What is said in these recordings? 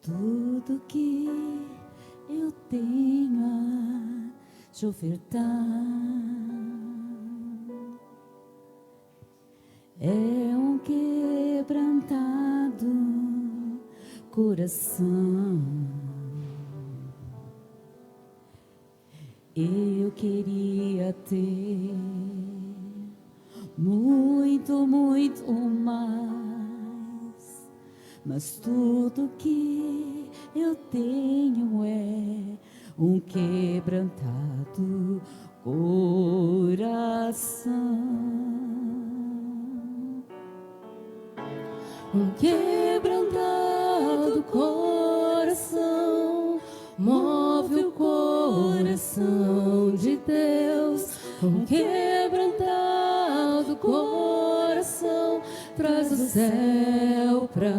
tudo que eu tenho a te ofertar é um quebrantado coração. Eu queria ter muito, muito mais, mas tudo que eu tenho é um quebrantado coração. Um quebrantado coração move o coração de Deus. Um quebrantado coração traz o céu pra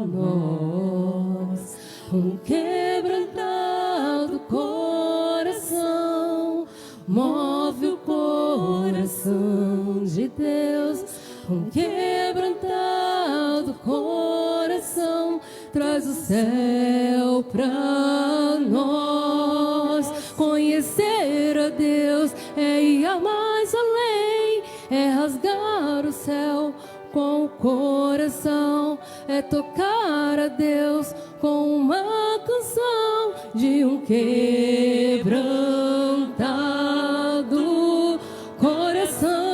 nós. Um quebrantado coração move o coração de Deus. Um quebrantado coração traz o céu pra nós. Conhecer a Deus é ir a mais além, é rasgar o céu com o coração, é tocar a Deus com uma canção de um quebrantado coração.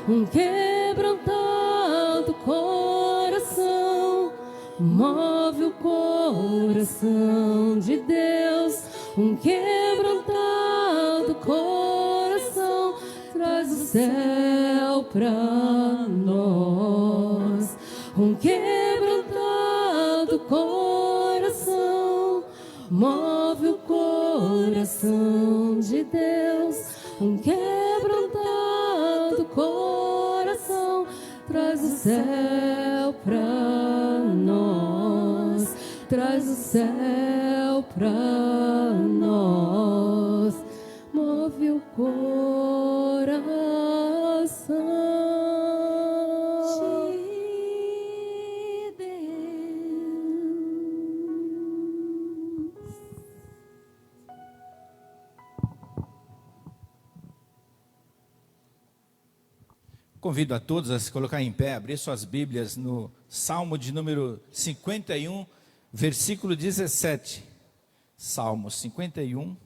Um quebrantado coração move o coração de Deus. Um quebrantado coração traz o céu pra nós. Um quebrantado coração move o coração de Deus. Um quebrantado coração traz o céu pra nós. Traz o céu pra nós. Move o coração de Deus. Convido a todos a se colocar em pé, abrir suas Bíblias no Salmo de número 51, versículo 17. Salmo 51,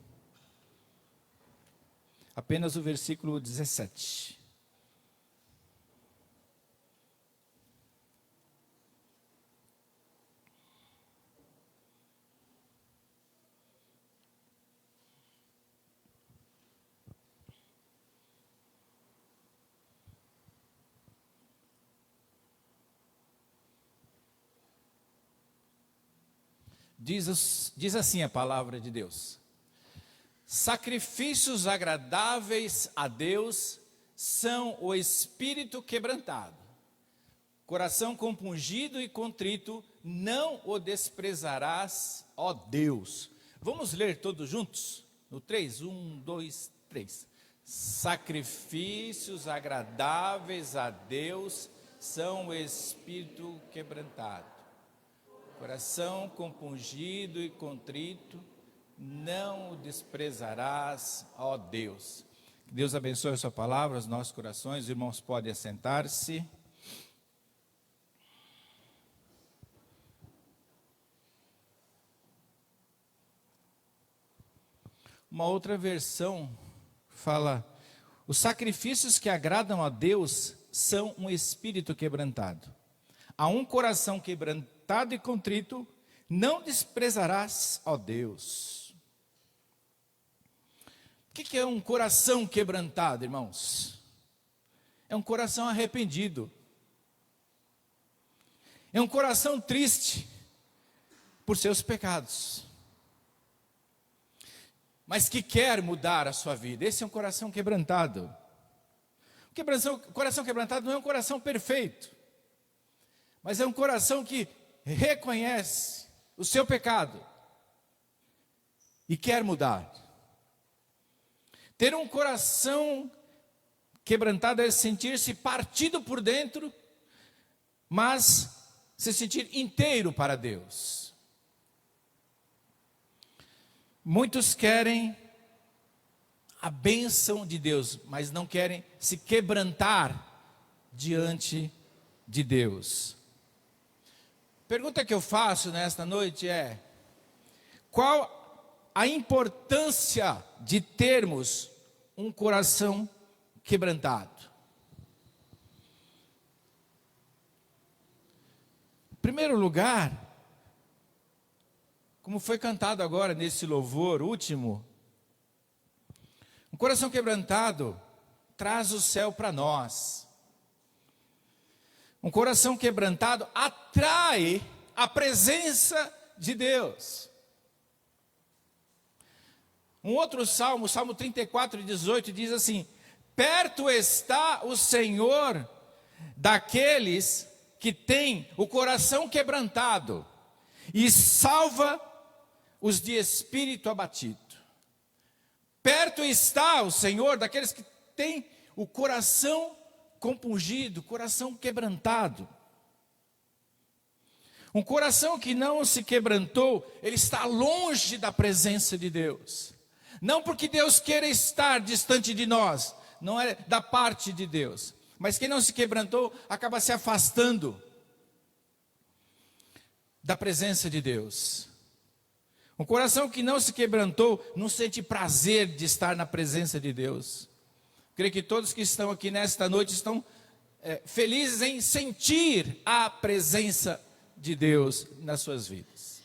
apenas o versículo 17. Diz assim a palavra de Deus: sacrifícios agradáveis a Deus são o espírito quebrantado, coração compungido e contrito, não o desprezarás, ó Deus. Vamos ler todos juntos? No 3, 1, 2, 3. Sacrifícios agradáveis a Deus são o espírito quebrantado, coração compungido e contrito, não o desprezarás, ó Deus. Que Deus abençoe a sua palavra, os nossos corações. Os irmãos podem assentar-se. Uma outra versão fala: os sacrifícios que agradam a Deus são um espírito quebrantado. A um coração quebrantado e contrito, não desprezarás, ó Deus. O que é um coração quebrantado, irmãos? É um coração arrependido. É um coração triste por seus pecados, mas que quer mudar a sua vida. Esse é um coração quebrantado. O coração quebrantado não é um coração perfeito, mas é um coração que reconhece o seu pecado e quer mudar. Ter um coração quebrantado é sentir-se partido por dentro, mas se sentir inteiro para Deus. Muitos querem a bênção de Deus, mas não querem se quebrantar diante de Deus. Pergunta que eu faço nesta noite é: qual a importância de termos um coração quebrantado? Em primeiro lugar, como foi cantado agora nesse louvor último, um coração quebrantado traz o céu para nós. Um coração quebrantado atrai a presença de Deus. Um outro salmo, Salmo 34:18, diz assim: perto está o Senhor daqueles que têm o coração quebrantado e salva os de espírito abatido. Perto está o Senhor daqueles que têm o coração compungido, coração quebrantado. Um coração que não se quebrantou, ele está longe da presença de Deus. Não porque Deus queira estar distante de nós, não é da parte de Deus. Mas quem não se quebrantou, acaba se afastando da presença de Deus. Um coração que não se quebrantou, não sente prazer de estar na presença de Deus. Creio que todos que estão aqui nesta noite estão felizes em sentir a presença de Deus nas suas vidas.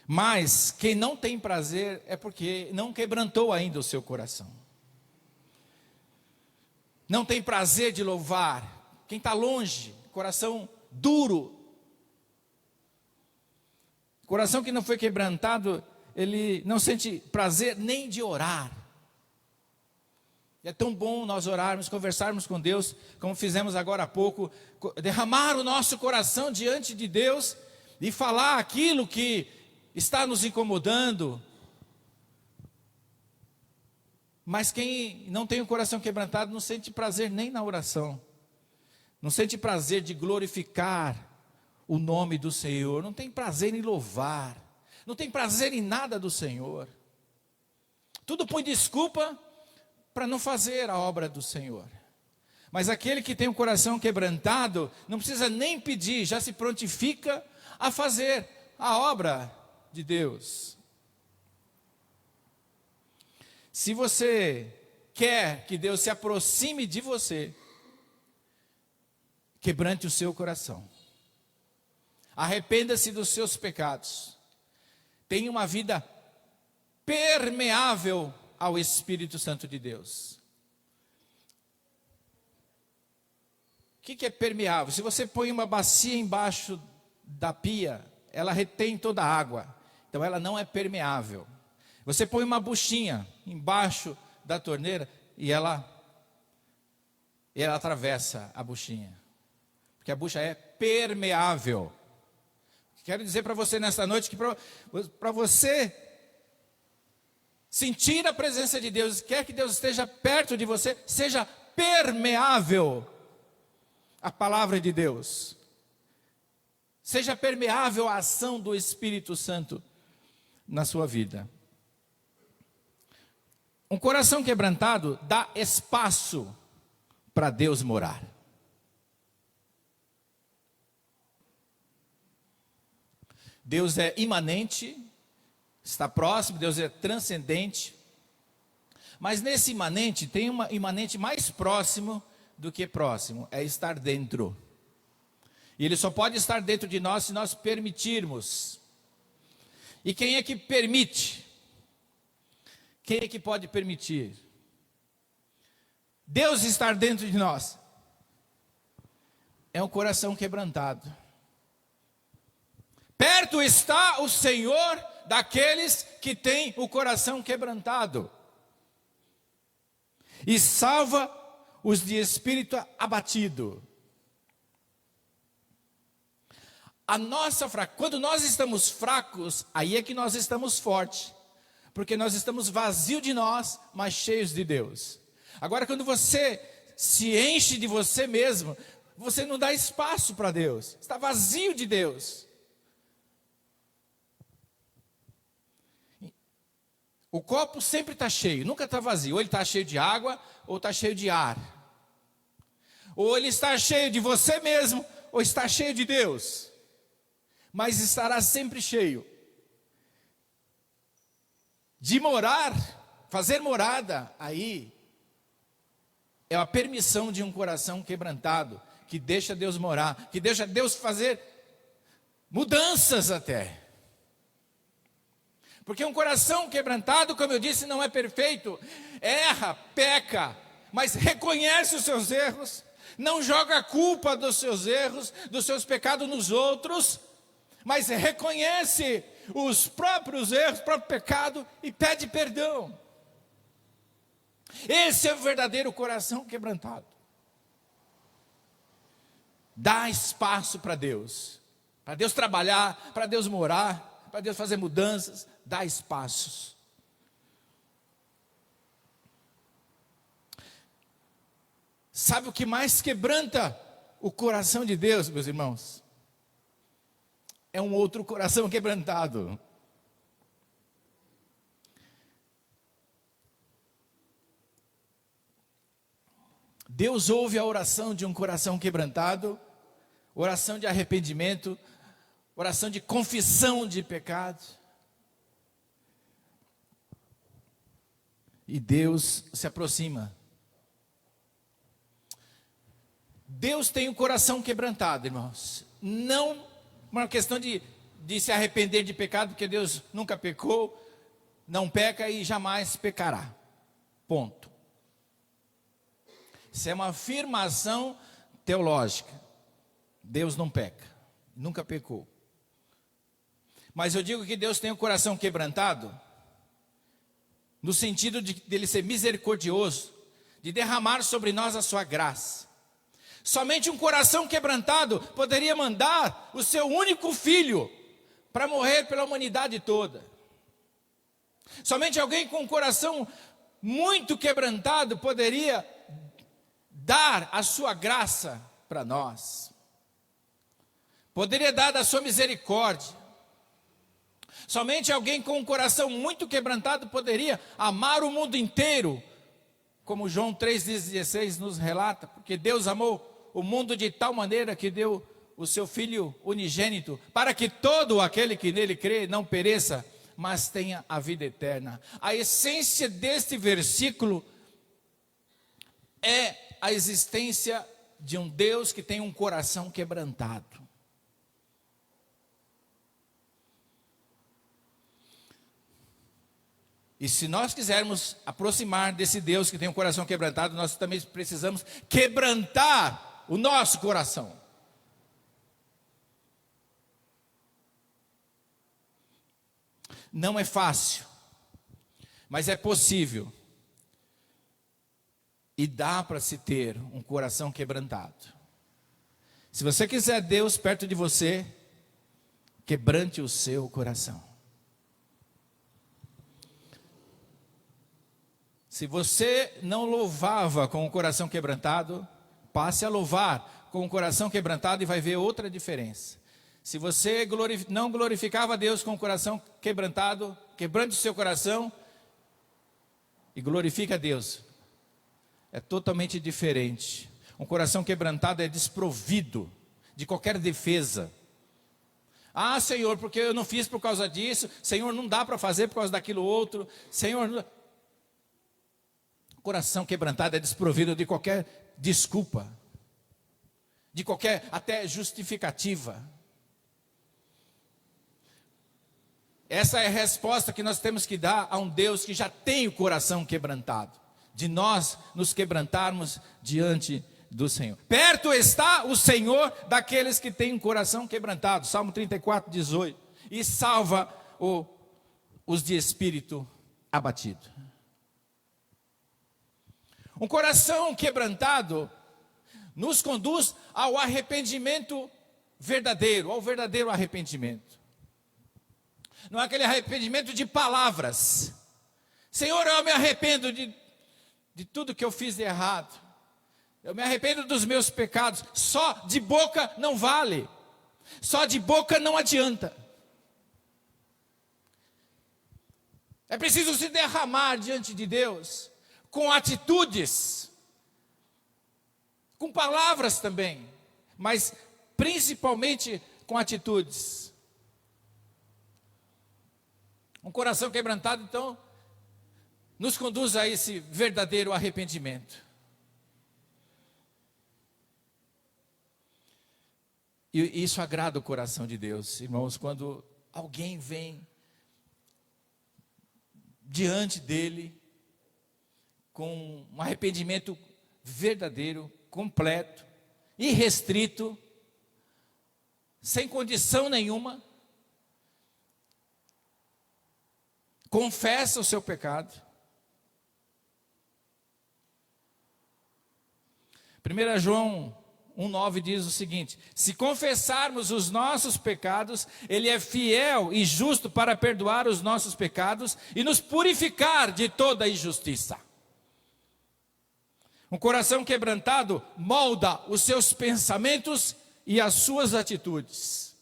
Mas quem não tem prazer é porque não quebrantou ainda o seu coração. Não tem prazer de louvar. Quem está longe, coração duro, coração que não foi quebrantado, ele não sente prazer nem de orar. É tão bom nós orarmos, conversarmos com Deus, como fizemos agora há pouco, derramar o nosso coração diante de Deus e falar aquilo que está nos incomodando. Mas quem não tem o coração quebrantado não sente prazer nem na oração, não sente prazer de glorificar o nome do Senhor, não tem prazer em louvar, não tem prazer em nada do Senhor. Tudo põe desculpa para não fazer a obra do Senhor. Mas aquele que tem o coração quebrantado, não precisa nem pedir, já se prontifica a fazer a obra de Deus. Se você quer que Deus se aproxime de você, quebrante o seu coração. Arrependa-se dos seus pecados. Tenha uma vida permeável ao Espírito Santo de Deus. O que é permeável? Se você põe uma bacia embaixo da pia, ela retém toda a água. Então ela não é permeável. Você põe uma buchinha embaixo da torneira e ela atravessa a buchinha. Porque a bucha é permeável. Quero dizer para você nesta noite que para você sentir a presença de Deus, quer que Deus esteja perto de você, seja permeável a palavra de Deus. Seja permeável a ação do Espírito Santo na sua vida. Um coração quebrantado dá espaço para Deus morar. Deus é imanente, está próximo, Deus é transcendente. Mas nesse imanente, tem uma imanente mais próximo do que próximo, é estar dentro. E Ele só pode estar dentro de nós se nós permitirmos. E quem é que permite? Quem é que pode permitir? Deus estar dentro de nós. É um coração quebrantado. Perto está o Senhor daqueles que têm o coração quebrantado. E salva os de espírito abatido. Quando nós estamos fracos, aí é que nós estamos fortes. Porque nós estamos vazios de nós, mas cheios de Deus. Agora quando você se enche de você mesmo, você não dá espaço para Deus, está vazio de Deus. O copo sempre está cheio, nunca está vazio. Ou ele está cheio de água, ou está cheio de ar. Ou ele está cheio de você mesmo, ou está cheio de Deus. Mas estará sempre cheio. De morar, fazer morada aí, é a permissão de um coração quebrantado, que deixa Deus morar, que deixa Deus fazer mudanças até. Porque um coração quebrantado, como eu disse, não é perfeito, erra, peca, mas reconhece os seus erros, não joga a culpa dos seus erros, dos seus pecados nos outros, mas reconhece os próprios erros, o próprio pecado e pede perdão. Esse é o verdadeiro coração quebrantado. Dá espaço para Deus trabalhar, para Deus morar, para Deus fazer mudanças, dá espaços. Sabe o que mais quebranta o coração de Deus, meus irmãos? É um outro coração quebrantado. Deus ouve a oração de um coração quebrantado, oração de arrependimento, oração de confissão de pecados. E Deus se aproxima. Deus tem um coração quebrantado, irmãos. Não uma questão de se arrepender de pecado, porque Deus nunca pecou, não peca e jamais pecará. Ponto. Isso é uma afirmação teológica. Deus não peca, nunca pecou. Mas eu digo que Deus tem um coração quebrantado, no sentido de Ele ser misericordioso, de derramar sobre nós a sua graça. Somente um coração quebrantado poderia mandar o seu único filho para morrer pela humanidade toda. Somente alguém com um coração muito quebrantado poderia dar a sua graça para nós. Poderia dar da sua misericórdia. Somente alguém com um coração muito quebrantado poderia amar o mundo inteiro, como João 3,16 nos relata, porque Deus amou o mundo de tal maneira que deu o seu Filho unigênito, para que todo aquele que nele crê não pereça, mas tenha a vida eterna. A essência deste versículo é a existência de um Deus que tem um coração quebrantado. E se nós quisermos aproximar desse Deus que tem um coração quebrantado, nós também precisamos quebrantar o nosso coração. Não é fácil, mas é possível. E dá para se ter um coração quebrantado. Se você quiser Deus perto de você, quebrante o seu coração. Se você não louvava com o coração quebrantado, passe a louvar com o coração quebrantado e vai ver outra diferença. Se você não glorificava a Deus com o coração quebrantado, quebrante o seu coração e glorifica a Deus. É totalmente diferente. Um coração quebrantado é desprovido de qualquer defesa. Ah, Senhor, porque eu não fiz por causa disso. Senhor, não dá para fazer por causa daquilo outro. Senhor, não... Coração quebrantado é desprovido de qualquer desculpa, de qualquer até justificativa. Essa é a resposta que nós temos que dar a um Deus que já tem o coração quebrantado, de nós nos quebrantarmos diante do Senhor. Perto está o Senhor daqueles que têm um coração quebrantado, Salmo 34, 18, e salva os de espírito abatido. Um coração quebrantado nos conduz ao arrependimento verdadeiro, ao verdadeiro arrependimento. Não é aquele arrependimento de palavras. Senhor, eu me arrependo de tudo que eu fiz de errado. Eu me arrependo dos meus pecados. Só de boca não vale. Só de boca não adianta. É preciso se derramar diante de Deus, com atitudes, com palavras também, mas principalmente com atitudes. Um coração quebrantado, então, nos conduz a esse verdadeiro arrependimento. E isso agrada o coração de Deus, irmãos, quando alguém vem diante dele com um arrependimento verdadeiro, completo, irrestrito, sem condição nenhuma, confessa o seu pecado. 1 João 1,9 diz o seguinte: se confessarmos os nossos pecados, Ele é fiel e justo para perdoar os nossos pecados e nos purificar de toda injustiça. Um coração quebrantado molda os seus pensamentos e as suas atitudes.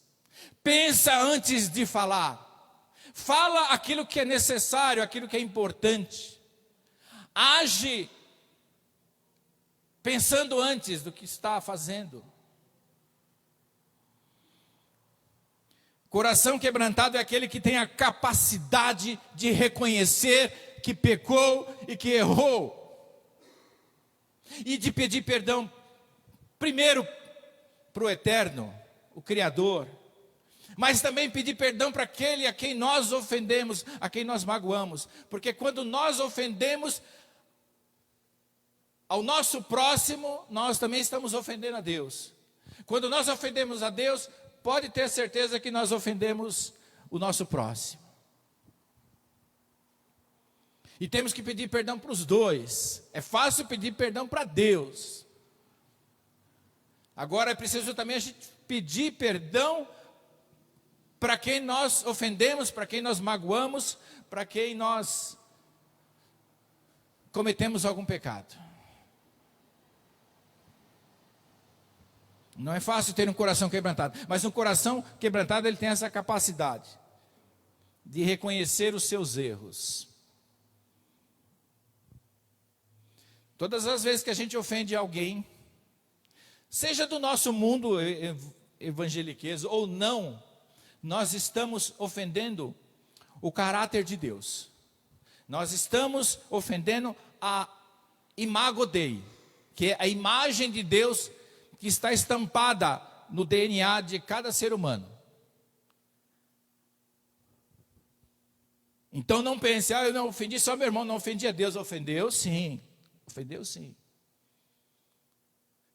Pensa antes de falar. Fala aquilo que é necessário, aquilo que é importante. Age pensando antes do que está fazendo. Coração quebrantado é aquele que tem a capacidade de reconhecer que pecou e que errou. E de pedir perdão, primeiro para o Eterno, o Criador. Mas também pedir perdão para aquele a quem nós ofendemos, a quem nós magoamos. Porque quando nós ofendemos ao nosso próximo, nós também estamos ofendendo a Deus. Quando nós ofendemos a Deus, pode ter certeza que nós ofendemos o nosso próximo. E temos que pedir perdão para os dois. É fácil pedir perdão para Deus. Agora é preciso também a gente pedir perdão para quem nós ofendemos, para quem nós magoamos, para quem nós cometemos algum pecado. Não é fácil ter um coração quebrantado, mas um coração quebrantado ele tem essa capacidade de reconhecer os seus erros. Todas as vezes que a gente ofende alguém, seja do nosso mundo evangeliquez ou não, nós estamos ofendendo o caráter de Deus. Nós estamos ofendendo a imago Dei, que é a imagem de Deus que está estampada no DNA de cada ser humano. Então não pense, eu não ofendi só meu irmão, não ofendi a Deus. Ofendeu sim, ofendeu sim.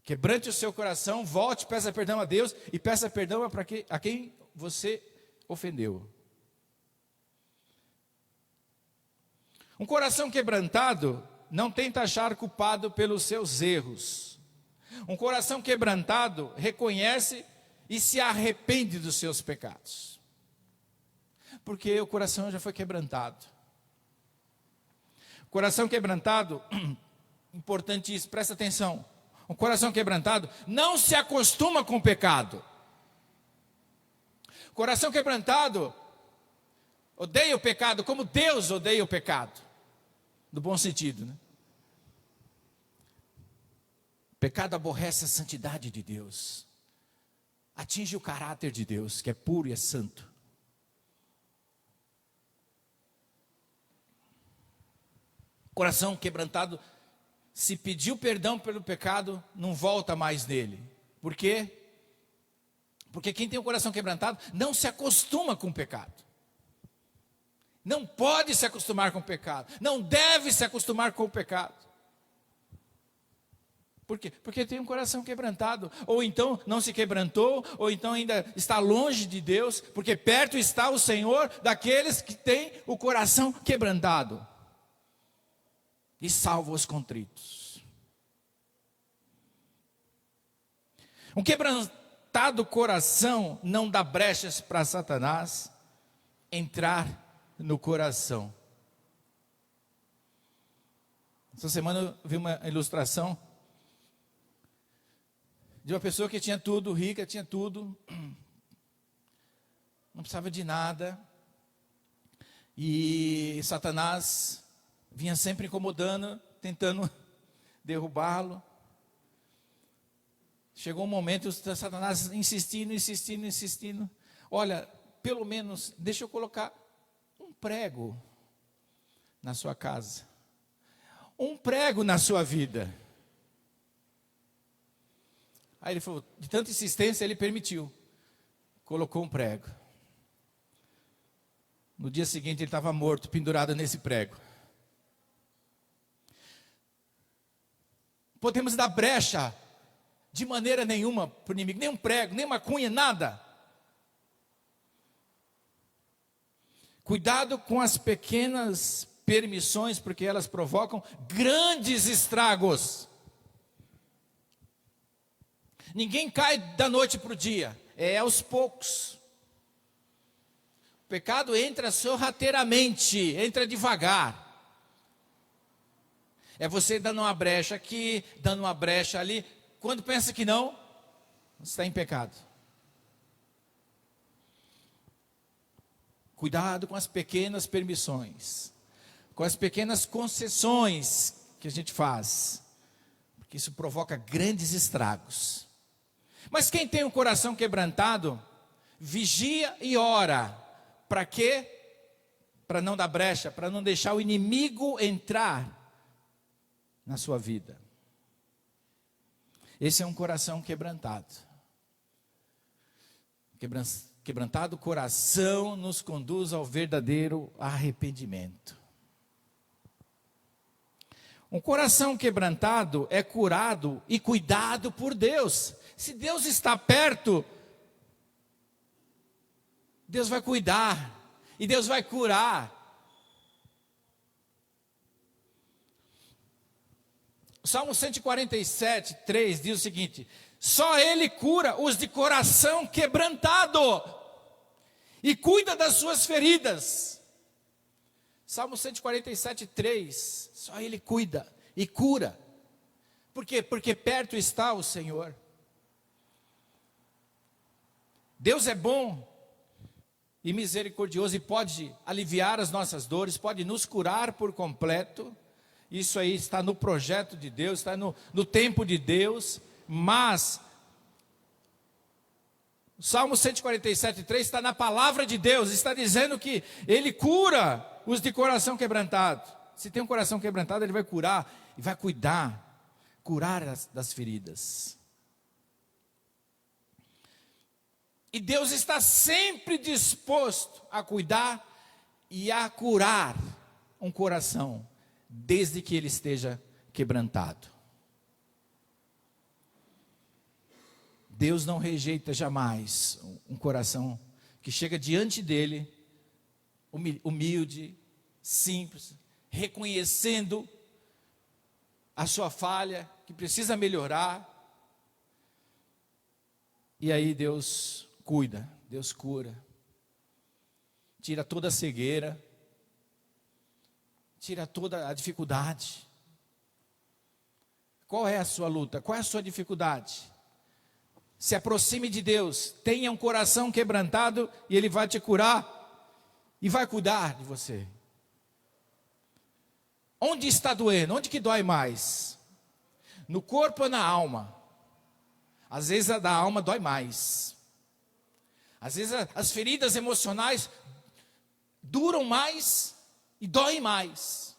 Quebrante o seu coração, volte, peça perdão a Deus e peça perdão a quem você ofendeu. Um coração quebrantado não tenta achar culpado pelos seus erros. Um coração quebrantado reconhece e se arrepende dos seus pecados. Porque o coração já foi quebrantado. Coração quebrantado, importantíssimo, presta atenção. Um coração quebrantado não se acostuma com o pecado. Coração quebrantado odeia o pecado como Deus odeia o pecado. No bom sentido, né? O pecado aborrece a santidade de Deus. Atinge o caráter de Deus, que é puro e é santo. Coração quebrantado, se pediu perdão pelo pecado, não volta mais nele. Por quê? Porque quem tem o coração quebrantado não se acostuma com o pecado. Não pode se acostumar com o pecado. Não deve se acostumar com o pecado. Por quê? Porque tem um coração quebrantado. Ou então não se quebrantou, ou então ainda está longe de Deus, porque perto está o Senhor daqueles que têm o coração quebrantado. E salva os contritos. Um quebrantado coração não dá brechas para Satanás entrar no coração. Essa semana eu vi uma ilustração de uma pessoa que tinha tudo, rica, tinha tudo, não precisava de nada, e Satanás vinha sempre incomodando, tentando derrubá-lo. Chegou um momento, Satanás insistindo. Olha, pelo menos, deixa eu colocar um prego na sua casa, um prego na sua vida. Aí ele falou, de tanta insistência, ele permitiu, colocou um prego. No dia seguinte ele estava morto, pendurado nesse prego. Podemos dar brecha de maneira nenhuma para o inimigo, nem um prego, nem uma cunha, nada. Cuidado com as pequenas permissões, porque elas provocam grandes estragos. Ninguém cai da noite para o dia, é aos poucos. O pecado entra sorrateiramente, entra devagar. É você dando uma brecha aqui, dando uma brecha ali. Quando pensa que não, você está em pecado. Cuidado com as pequenas permissões, com as pequenas concessões que a gente faz, porque isso provoca grandes estragos. Mas quem tem o coração quebrantado, vigia e ora. Para quê? Para não dar brecha, para não deixar o inimigo entrar na sua vida. Esse é um coração quebrantado. Quebrantado coração nos conduz ao verdadeiro arrependimento. Um coração quebrantado é curado e cuidado por Deus. Se Deus está perto, Deus vai cuidar e Deus vai curar. O Salmo 147, 3 diz o seguinte: só Ele cura os de coração quebrantado e cuida das suas feridas. Salmo 147, 3, só Ele cuida e cura. Por quê? Porque perto está o Senhor. Deus é bom e misericordioso e pode aliviar as nossas dores, pode nos curar por completo. Isso aí está no projeto de Deus, está no tempo de Deus. Mas o Salmo 147, 3 está na palavra de Deus, está dizendo que Ele cura os de coração quebrantado. Se tem um coração quebrantado, Ele vai curar e vai curar das feridas. E Deus está sempre disposto a cuidar e a curar um coração, desde que ele esteja quebrantado. Deus não rejeita jamais um coração que chega diante dele, humilde, simples, reconhecendo a sua falha, que precisa melhorar. E aí Deus cuida, Deus cura, tira toda a cegueira, tira toda a dificuldade. Qual é a sua luta? Qual é a sua dificuldade? Se aproxime de Deus, tenha um coração quebrantado e Ele vai te curar e vai cuidar de você. Onde está doendo? Onde que dói mais? No corpo ou na alma? Às vezes a da alma dói mais. Às vezes as feridas emocionais duram mais e doem mais.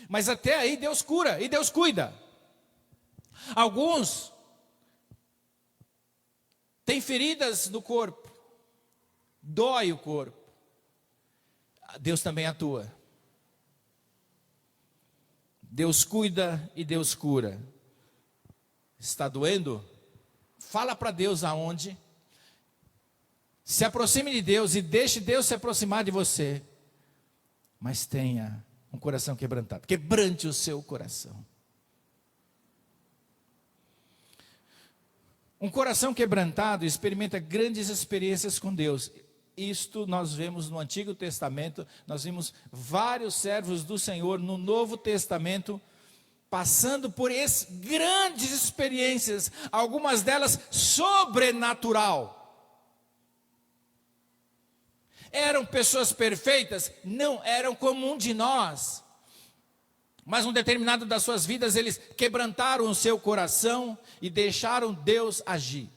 Mas até aí Deus cura e Deus cuida. Alguns têm feridas no corpo, dói o corpo. Deus também atua. Deus cuida e Deus cura. Está doendo? Fala para Deus aonde. Se aproxime de Deus e deixe Deus se aproximar de você. Mas tenha um coração quebrantado. Quebrante o seu coração. Um coração quebrantado experimenta grandes experiências com Deus. Isto nós vemos no Antigo Testamento. Nós vimos vários servos do Senhor no Novo Testamento passando por grandes experiências, algumas delas sobrenatural. Eram pessoas perfeitas? Não, eram como um de nós. Mas um determinado das suas vidas, eles quebrantaram o seu coração e deixaram Deus agir.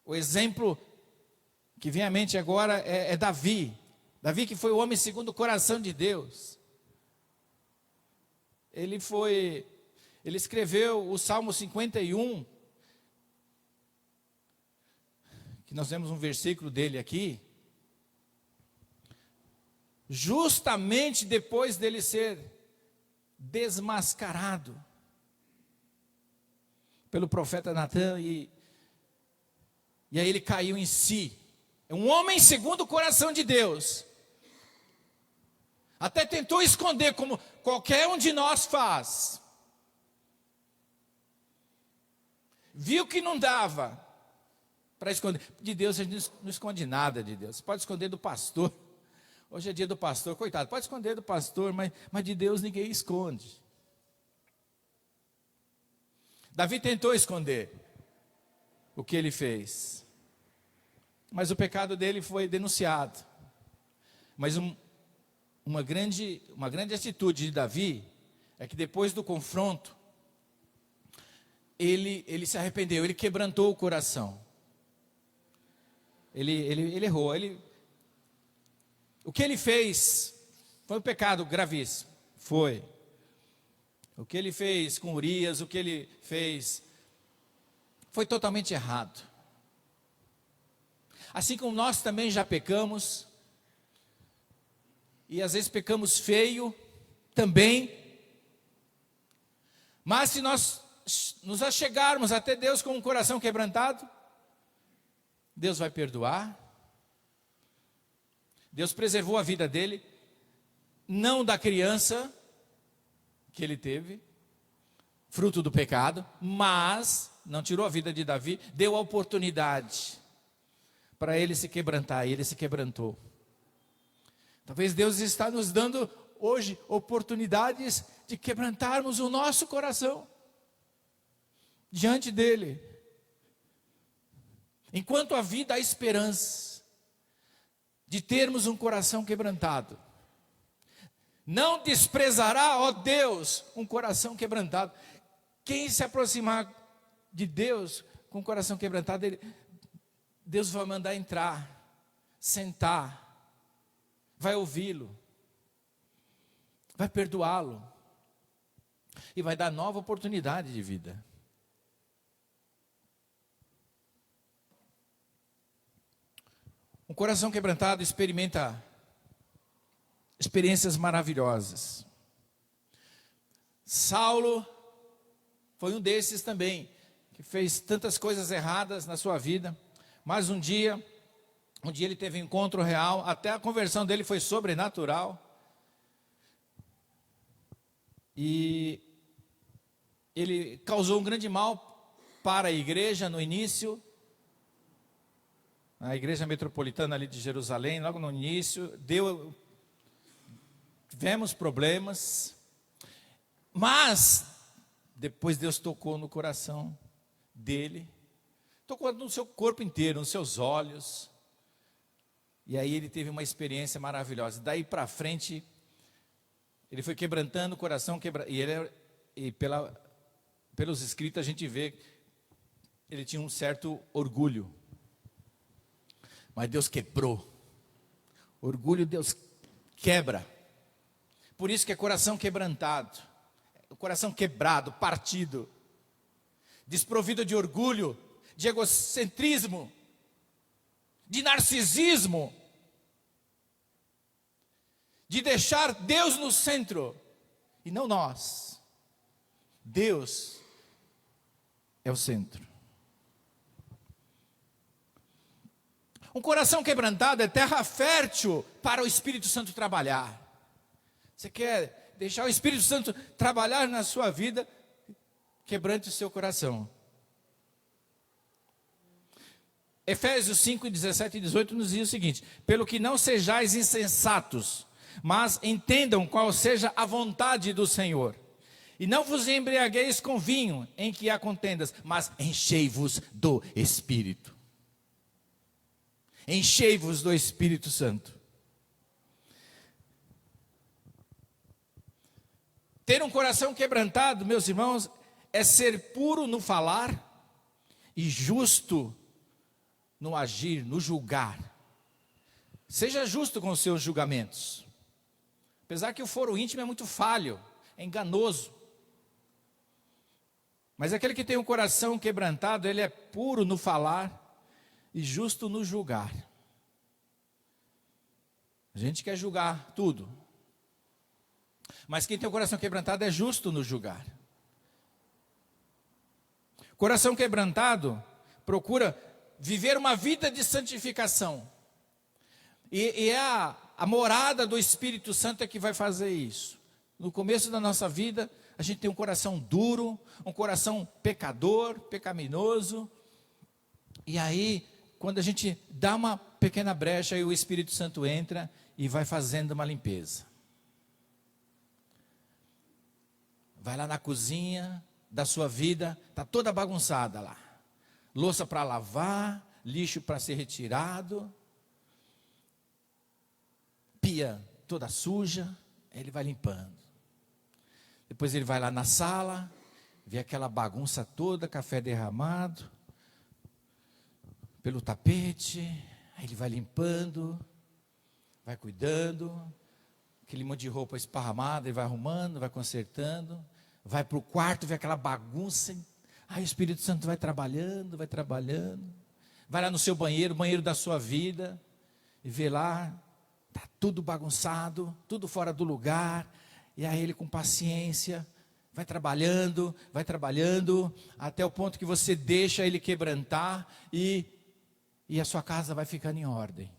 O exemplo que vem à mente agora é Davi. Davi, que foi o homem segundo o coração de Deus. Ele escreveu o Salmo 51, que nós temos um versículo dele aqui, justamente depois dele ser desmascarado pelo profeta Natan, e aí ele caiu em si. É um homem segundo o coração de Deus. Até tentou esconder, como qualquer um de nós faz. Viu que não dava para esconder. De Deus a gente não esconde nada de Deus. Você pode esconder do pastor. Hoje é dia do pastor, coitado. Pode esconder do pastor, mas de Deus ninguém esconde. Davi tentou esconder o que ele fez. Mas o pecado dele foi denunciado. Mas uma grande atitude de Davi é que depois do confronto, ele se arrependeu, ele quebrantou o coração. Ele errou. O que ele fez foi um pecado gravíssimo. Foi. O que ele fez com Urias, o que ele fez foi totalmente errado. Assim como nós também já pecamos, e às vezes pecamos feio também, mas se nós nos achegarmos até Deus com um coração quebrantado, Deus vai perdoar. Deus preservou a vida dele, não da criança que ele teve, fruto do pecado, mas não tirou a vida de Davi, deu a oportunidade para ele se quebrantar, e ele se quebrantou. Talvez Deus está nos dando hoje oportunidades de quebrantarmos o nosso coração diante dele. Enquanto a vida há esperança de termos um coração quebrantado. Não desprezará, ó Deus, um coração quebrantado. Quem se aproximar de Deus com o coração quebrantado, Deus vai mandar entrar, sentar, vai ouvi-lo, vai perdoá-lo e vai dar nova oportunidade de vida. Um coração quebrantado experimenta experiências maravilhosas. Saulo foi um desses também, que fez tantas coisas erradas na sua vida, mas um dia ele teve um encontro real, até a conversão dele foi sobrenatural. E ele causou um grande mal para a igreja no início, a igreja metropolitana ali de Jerusalém, logo no início, tivemos problemas, mas depois Deus tocou no coração dele, tocou no seu corpo inteiro, nos seus olhos, e aí ele teve uma experiência maravilhosa. Daí para frente, ele foi quebrantando o coração, pelos escritos a gente vê, ele tinha um certo orgulho, mas Deus quebrou. Orgulho Deus quebra. Por isso que é coração quebrantado, o coração quebrado, partido, desprovido de orgulho, de egocentrismo, de narcisismo, de deixar Deus no centro e não nós. Deus é o centro. Um coração quebrantado é terra fértil para o Espírito Santo trabalhar. Você quer deixar o Espírito Santo trabalhar na sua vida? Quebrante o seu coração. Efésios 5, 17 e 18 nos diz o seguinte: pelo que não sejais insensatos, mas entendam qual seja a vontade do Senhor. E não vos embriagueis com vinho, em que há contendas, mas enchei-vos do Espírito. Enchei-vos do Espírito Santo. Ter um coração quebrantado, meus irmãos, é ser puro no falar e justo no agir, no julgar. Seja justo com os seus julgamentos. Apesar que o foro íntimo é muito falho, é enganoso. Mas aquele que tem um coração quebrantado, ele é puro no falar e justo no julgar. A gente quer julgar tudo. Mas quem tem o coração quebrantado é justo no julgar. Coração quebrantado procura viver uma vida de santificação. E é a morada do Espírito Santo é que vai fazer isso. No começo da nossa vida, a gente tem um coração duro, um coração pecador, pecaminoso. E aí, quando a gente dá uma pequena brecha, aí o Espírito Santo entra e vai fazendo uma limpeza. Vai lá na cozinha da sua vida, está toda bagunçada lá. Louça para lavar, lixo para ser retirado, pia toda suja, ele vai limpando. Depois ele vai lá na sala, vê aquela bagunça toda, café derramado, pelo tapete, aí ele vai limpando, vai cuidando, aquele monte de roupa esparramada, ele vai arrumando, vai consertando, vai para o quarto, vê aquela bagunça, aí o Espírito Santo vai trabalhando, vai lá no seu banheiro, o banheiro da sua vida, e vê lá, está tudo bagunçado, tudo fora do lugar, e aí ele com paciência, vai trabalhando, até o ponto que você deixa ele quebrantar, e a sua casa vai ficando em ordem.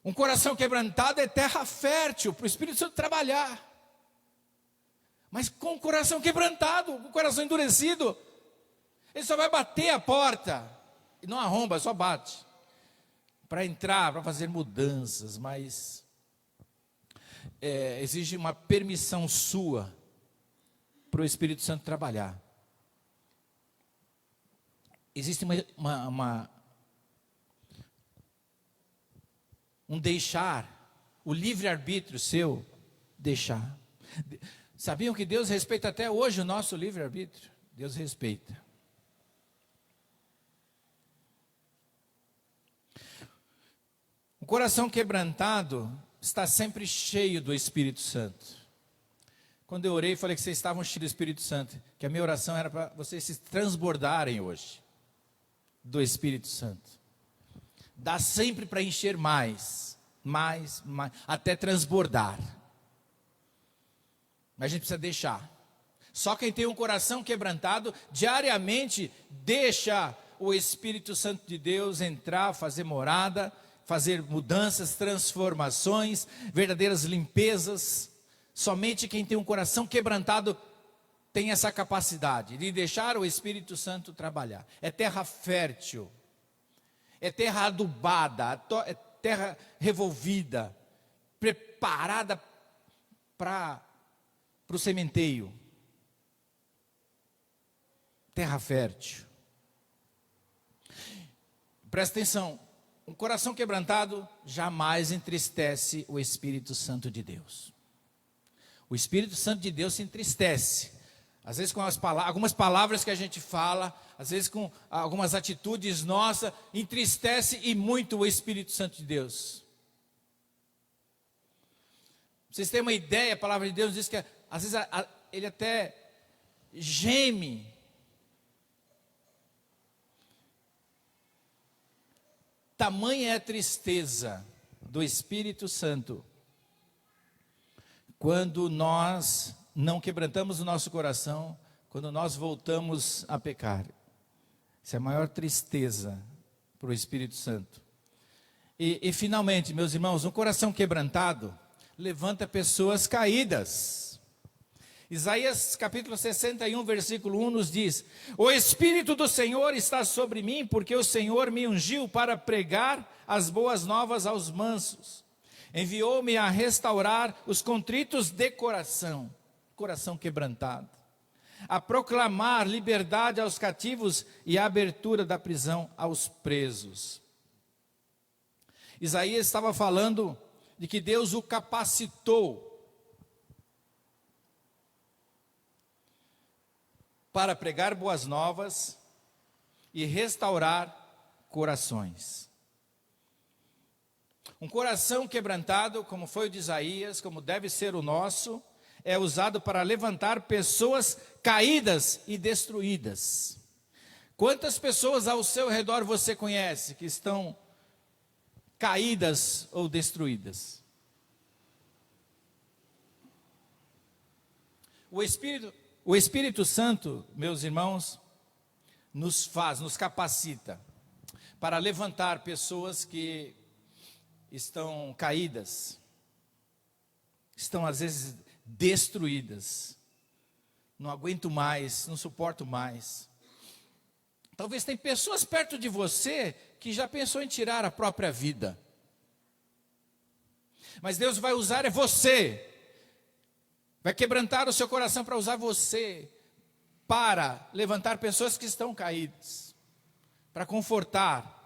Um coração quebrantado é terra fértil para o Espírito Santo trabalhar. Mas com o coração quebrantado, com o coração endurecido, ele só vai bater a porta, e não arromba, só bate. Para entrar, para fazer mudanças, mas exige uma permissão sua para o Espírito Santo trabalhar. Existe um deixar, o livre-arbítrio seu deixar. Sabiam que Deus respeita até hoje o nosso livre-arbítrio? Deus respeita. O coração quebrantado está sempre cheio do Espírito Santo. Quando eu orei, falei que vocês estavam cheios do Espírito Santo, que a minha oração era para vocês se transbordarem hoje do Espírito Santo. Dá sempre para encher mais, até transbordar. Mas a gente precisa deixar. Só quem tem um coração quebrantado, diariamente deixa o Espírito Santo de Deus entrar, fazer morada, fazer mudanças, transformações, verdadeiras limpezas. Somente quem tem um coração quebrantado tem essa capacidade de deixar o Espírito Santo trabalhar. É terra fértil, é terra adubada, é terra revolvida, preparada para o sementeio. Terra fértil. Presta atenção, um coração quebrantado jamais entristece o Espírito Santo de Deus. O Espírito Santo de Deus se entristece, às vezes com algumas palavras que a gente fala, às vezes com algumas atitudes nossas, entristece e muito o Espírito Santo de Deus. Vocês têm uma ideia, a palavra de Deus diz que às vezes ele até geme. Tamanha é a tristeza do Espírito Santo quando nós não quebrantamos o nosso coração, quando nós voltamos a pecar. Essa é a maior tristeza para o Espírito Santo. E finalmente, meus irmãos, um coração quebrantado levanta pessoas caídas. Isaías capítulo 61, versículo 1 nos diz: o Espírito do Senhor está sobre mim, porque o Senhor me ungiu para pregar as boas novas aos mansos. Enviou-me a restaurar os contritos de coração, coração quebrantado, a proclamar liberdade aos cativos e a abertura da prisão aos presos. Isaías estava falando de que Deus o capacitou para pregar boas novas e restaurar corações. Um coração quebrantado, como foi o de Isaías, como deve ser o nosso, é usado para levantar pessoas caídas e destruídas. Quantas pessoas ao seu redor você conhece que estão caídas ou destruídas? O Espírito Santo, meus irmãos, nos capacita para levantar pessoas que estão caídas, estão às vezes destruídas. Não aguento mais, não suporto mais. Talvez tem pessoas perto de você que já pensou em tirar a própria vida. Mas Deus vai usar você. Vai quebrantar o seu coração para usar você para levantar pessoas que estão caídas, para confortar,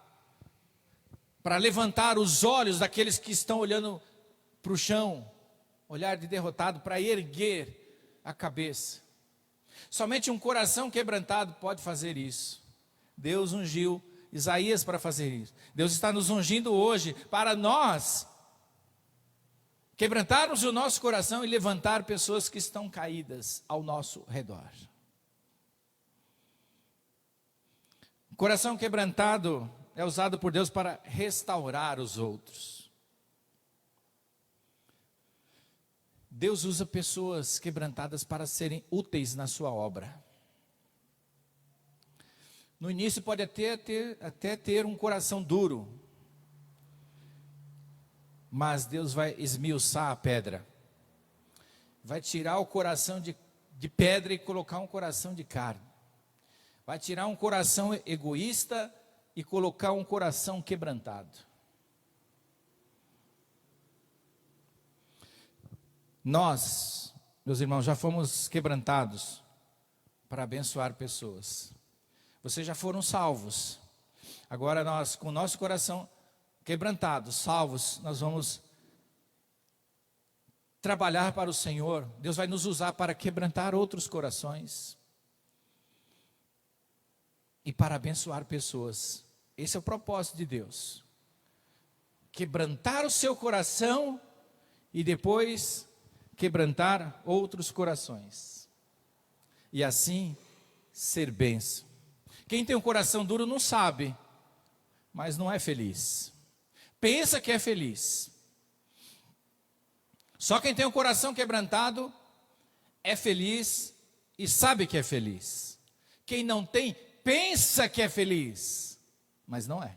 para levantar os olhos daqueles que estão olhando para o chão, olhar de derrotado, para erguer a cabeça. Somente um coração quebrantado pode fazer isso. Deus ungiu Isaías para fazer isso. Deus está nos ungindo hoje para nós quebrantarmos o nosso coração e levantar pessoas que estão caídas ao nosso redor. O coração quebrantado é usado por Deus para restaurar os outros. Deus usa pessoas quebrantadas para serem úteis na sua obra. No início pode até ter um coração duro, mas Deus vai esmiuçar a pedra, vai tirar o coração de pedra e colocar um coração de carne, vai tirar um coração egoísta e colocar um coração quebrantado. Nós, meus irmãos, já fomos quebrantados para abençoar pessoas. Vocês já foram salvos. Agora nós, com o nosso coração quebrantados, salvos, nós vamos trabalhar para o Senhor. Deus vai nos usar para quebrantar outros corações e para abençoar pessoas. Esse é o propósito de Deus. Quebrantar o seu coração e depois quebrantar outros corações. E assim ser bênção. Quem tem um coração duro não sabe, mas não é feliz. Pensa que é feliz. Só quem tem um coração quebrantado é feliz e sabe que é feliz. Quem não tem, pensa que é feliz, mas não é.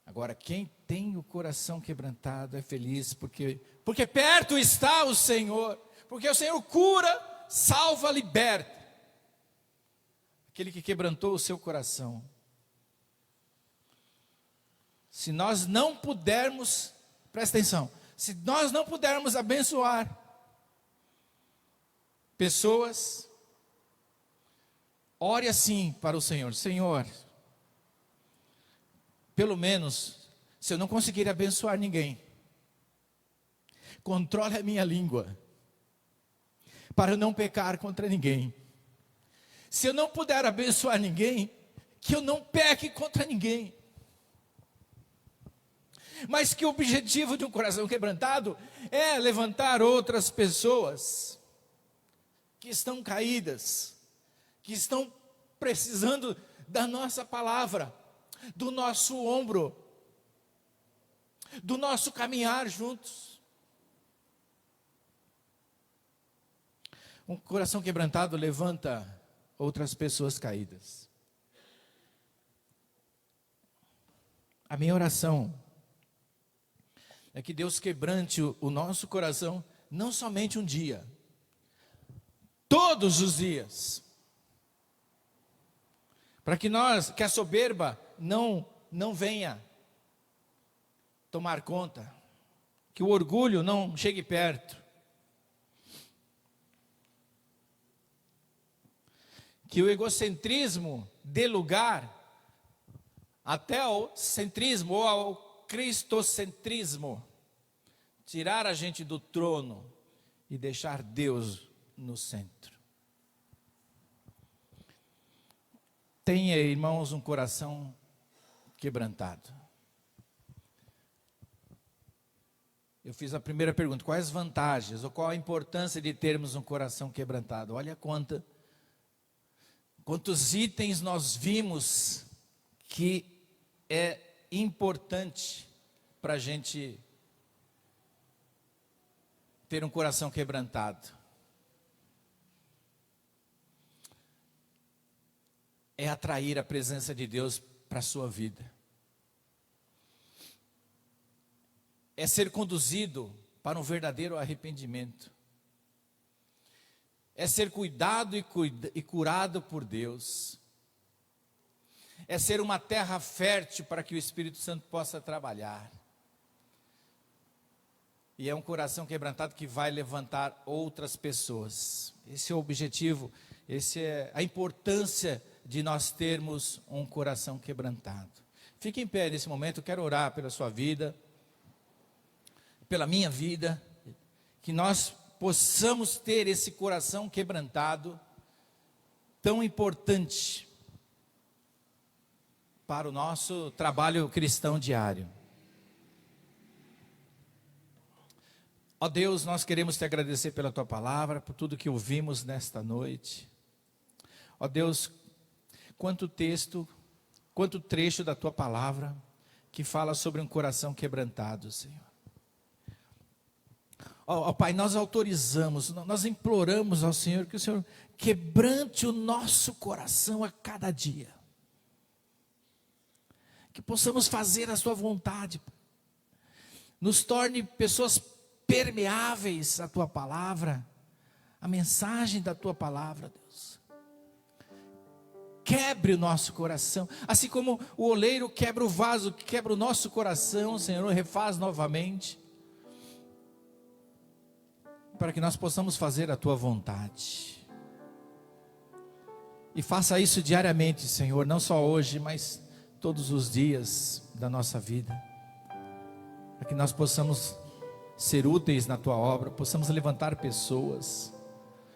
Agora, quem tem o coração quebrantado é feliz porque perto está o Senhor. Porque o Senhor cura, salva, liberta. Aquele que quebrantou o seu coração. Se nós não pudermos, presta atenção, se nós não pudermos abençoar pessoas, ore assim para o Senhor: Senhor, pelo menos, se eu não conseguir abençoar ninguém, controle a minha língua, para eu não pecar contra ninguém. Se eu não puder abençoar ninguém, que eu não peque contra ninguém. Mas que o objetivo de um coração quebrantado é levantar outras pessoas que estão caídas, que estão precisando da nossa palavra, do nosso ombro, do nosso caminhar juntos. Um coração quebrantado levanta outras pessoas caídas. A minha oração é que Deus quebrante o nosso coração, não somente um dia, todos os dias, para que a soberba não venha tomar conta, que o orgulho não chegue perto, que o egocentrismo dê lugar até ao centrismo ou ao cristocentrismo, tirar a gente do trono e deixar Deus no centro. Tenha, irmãos, um coração quebrantado. Eu fiz a primeira pergunta: quais as vantagens ou qual a importância de termos um coração quebrantado? Olha quantos itens nós vimos que é importante para a gente ter um coração quebrantado. É atrair a presença de Deus para a sua vida. É ser conduzido para um verdadeiro arrependimento. É ser cuidado e curado por Deus. É ser uma terra fértil para que o Espírito Santo possa trabalhar. E é um coração quebrantado que vai levantar outras pessoas. Esse é o objetivo, essa é a importância de nós termos um coração quebrantado. Fique em pé nesse momento, eu quero orar pela sua vida, pela minha vida, que nós possamos ter esse coração quebrantado, tão importante para o nosso trabalho cristão diário. Ó Deus, nós queremos te agradecer pela tua palavra, por tudo que ouvimos nesta noite. Ó Deus, quanto texto, quanto trecho da tua palavra que fala sobre um coração quebrantado, Senhor. Ó Pai, nós autorizamos, nós imploramos ao Senhor que o Senhor quebrante o nosso coração a cada dia. Que possamos fazer a sua vontade, nos torne pessoas permeáveis à tua palavra, a mensagem da tua palavra, Deus. Quebre o nosso coração, assim como o oleiro quebra o vaso, que quebra o nosso coração, Senhor, refaz novamente, para que nós possamos fazer a tua vontade. E faça isso diariamente, Senhor, não só hoje, mas todos os dias da nossa vida, para que nós possamos ser úteis na tua obra, possamos levantar pessoas,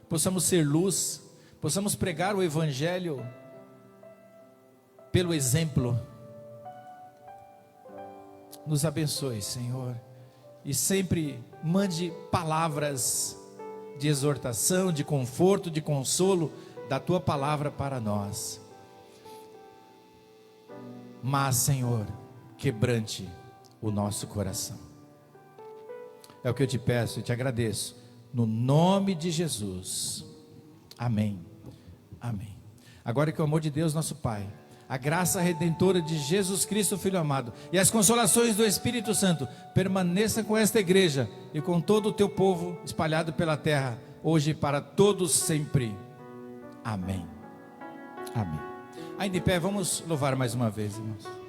possamos ser luz, possamos pregar o evangelho pelo exemplo. Nos abençoe, Senhor, e sempre mande palavras de exortação, de conforto, de consolo da tua palavra para nós. Mas, Senhor, quebrante o nosso coração. É o que eu te peço e te agradeço, no nome de Jesus. Amém. Amém. Agora que o amor de Deus, nosso Pai, a graça redentora de Jesus Cristo, Filho amado, e as consolações do Espírito Santo permaneça com esta igreja e com todo o teu povo espalhado pela terra, hoje e para todos sempre. Amém. Amém. Ainda em pé, vamos louvar mais uma vez, irmãos.